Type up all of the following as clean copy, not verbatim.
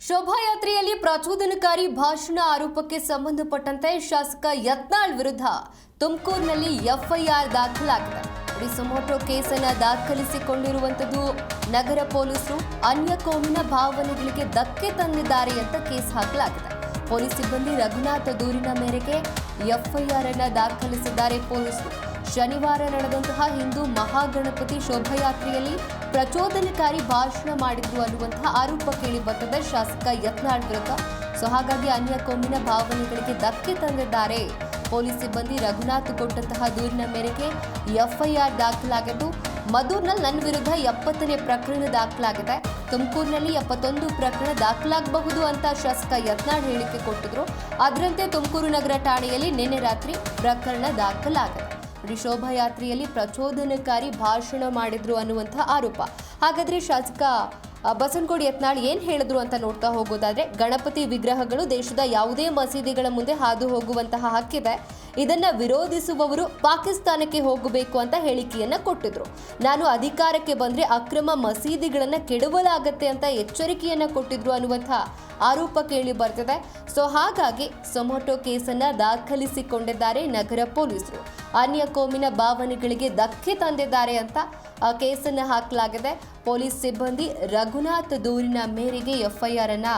ಶೋಭಾಯಾತ್ರೆಯಲ್ಲಿ ಪ್ರಚೋದನಕಾರಿ ಭಾಷಣ ಆರೋಪಕ್ಕೆ ಸಂಬಂಧಪಟ್ಟಂತೆ ಶಾಸಕ ಯತ್ನಾಳ್ ವಿರುದ್ಧ ತುಮಕೂರಿನಲ್ಲಿ ಎಫ್ಐಆರ್ ದಾಖಲಾಗಿದೆ. ಸುಮೋಟೋ ಕೇಸನ್ನು ದಾಖಲಿಸಿಕೊಂಡಿರುವಂತದ್ದು ನಗರ ಪೊಲೀಸರು ಅನ್ಯ ಕೋಮಿನ ಭಾವನೆಗಳಿಗೆ ಧಕ್ಕೆ ತಂದಿದ್ದಾರೆ ಅಂತ ಕೇಸ್ ಹಾಕಲಾಗಿದೆ. ಪೊಲೀಸ್ ಸಿಬ್ಬಂದಿ ರಘುನಾಥ್ ದೂರಿನ ಮೇರೆಗೆ ಎಫ್ಐಆರ್ ಅನ್ನು ದಾಖಲಿಸಿದ್ದಾರೆ ಪೊಲೀಸರು. ಶನಿವಾರ ನಡೆದಂತಹ ಹಿಂದೂ ಮಹಾಗಣಪತಿ ಶೋಭಾಯಾತ್ರೆಯಲ್ಲಿ ಪ್ರಚೋದನಕಾರಿ ಭಾಷಣ ಮಾಡಿದ್ರು ಅನ್ನುವಂತಹ ಆರೋಪ ಕೇಳಿ ಬರ್ತದೆ ಶಾಸಕ ಯತ್ನಾಳ್ ವಿರುದ್ಧ. ಹಾಗಾಗಿ ಅನ್ಯ ಕೋಮಿನ ಭಾವನೆಗಳಿಗೆ ಧಕ್ಕೆ ತಂದಿದ್ದಾರೆ. ಪೊಲೀಸ್ ಸಿಬ್ಬಂದಿ ರಘುನಾಥ್ ಕೊಟ್ಟಂತಹ ದೂರಿನ ಮೇರೆಗೆ ಎಫ್ಐಆರ್ ದಾಖಲಾಗಿದ್ದು ಮಧುರ್ನಲ್ಲಿ ನನ್ನ ವಿರುದ್ಧ 70ನೇ ಪ್ರಕರಣ ದಾಖಲಾಗಿದೆ. ತುಮಕೂರಿನಲ್ಲಿ 71 ಪ್ರಕರಣ ದಾಖಲಾಗಬಹುದು ಅಂತ ಶಾಸಕ ಯತ್ನಾಳ್ ಹೇಳಿಕೆ ಕೊಟ್ಟಿದ್ರು. ಅದರಂತೆ ತುಮಕೂರು ನಗರ ಠಾಣೆಯಲ್ಲಿ ನಿನ್ನೆ ರಾತ್ರಿ ಪ್ರಕರಣ ದಾಖಲಾಗಿದೆ. ಶೋಭಾಯಾತ್ರೆಯಲ್ಲಿ ಪ್ರಚೋದನಕಾರಿ ಭಾಷಣ ಮಾಡಿದ್ರು ಅನ್ನುವಂಥ ಆರೋಪ. ಹಾಗಾದ್ರೆ ಶಾಸಕ ಬಸನಗೌಡ ಯತ್ನಾಳ್ ಏನ್ ಹೇಳಿದ್ರು ಅಂತ ನೋಡ್ತಾ ಹೋಗೋದಾದ್ರೆ, ಗಣಪತಿ ವಿಗ್ರಹಗಳು ದೇಶದ ಯಾವುದೇ ಮಸೀದಿಗಳ ಮುಂದೆ ಹಾದು ಹೋಗುವಂತಹ ಹಕ್ಕಿದೆ. ಇದನ್ನ ವಿರೋಧಿಸುವವರು ಪಾಕಿಸ್ತಾನಕ್ಕೆ ಹೋಗಬೇಕು ಅಂತ ಹೇಳಿಕೆಯನ್ನ ಕೊಟ್ಟಿದ್ರು. ನಾನು ಅಧಿಕಾರಕ್ಕೆ ಬಂದ್ರೆ ಅಕ್ರಮ ಮಸೀದಿಗಳನ್ನ ಕೆಡವಲಾಗತ್ತೆ ಅಂತ ಎಚ್ಚರಿಕೆಯನ್ನ ಕೊಟ್ಟಿದ್ರು ಅನ್ನುವಂತಹ ಆರೋಪ ಕೇಳಿ ಬರ್ತಿದೆ. ಹಾಗಾಗಿ ಸುಮೋಟೋ ಕೇಸನ್ನ ದಾಖಲಿಸಿಕೊಂಡಿದ್ದಾರೆ ನಗರ ಪೊಲೀಸರು. ಅನ್ಯ ಕೋಮಿನ ಭಾವನೆಗಳಿಗೆ ಧಕ್ಕೆ ತಂದಿದ್ದಾರೆ ಅಂತ ಕೇಸನ್ನು ಹಾಕಲಾಗಿದೆ. ಪೊಲೀಸ್ ಸಿಬ್ಬಂದಿ ರಘುನಾಥ್ ದೂರಿನ ಮೇರೆಗೆ ಎಫ್ಐಆರ್ ಅನ್ನ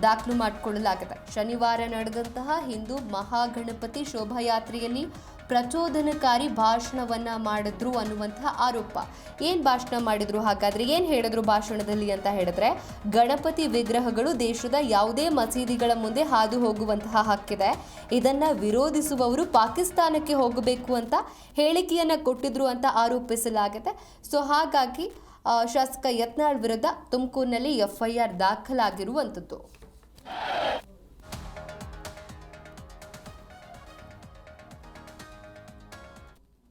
ದಾಖಲು ಮಾಡಿಕೊಳ್ಳಲಾಗಿದೆ. ಶನಿವಾರ ನಡೆದಂತಹ ಹಿಂದೂ ಮಹಾಗಣಪತಿ ಶೋಭಾಯಾತ್ರೆಯಲ್ಲಿ ಪ್ರಚೋದನಕಾರಿ ಭಾಷಣವನ್ನ ಮಾಡಿದ್ರು ಅನ್ನುವಂತಹ ಆರೋಪ. ಏನ್ ಭಾಷಣ ಮಾಡಿದ್ರು, ಹಾಗಾದ್ರೆ ಏನ್ ಹೇಳಿದ್ರು ಭಾಷಣದಲ್ಲಿ ಅಂತ ಹೇಳಿದ್ರೆ, ಗಣಪತಿ ವಿಗ್ರಹಗಳು ದೇಶದ ಯಾವುದೇ ಮಸೀದಿಗಳ ಮುಂದೆ ಹಾದು ಹೋಗುವಂತಹ ಹಕ್ಕಿದೆ. ಇದನ್ನ ವಿರೋಧಿಸುವವರು ಪಾಕಿಸ್ತಾನಕ್ಕೆ ಹೋಗಬೇಕು ಅಂತ ಹೇಳಿಕೆಯನ್ನ ಕೊಟ್ಟಿದ್ರು ಅಂತ ಆರೋಪಿಸಲಾಗಿದೆ. ಹಾಗಾಗಿ ಶಾಸಕ ಯತ್ನಾಳ್ ವಿರುದ್ಧ ತುಮಕೂರಿನಲ್ಲಿ ಎಫ್ಐಆರ್ ದಾಖಲಾಗಿರುವಂಥದ್ದು.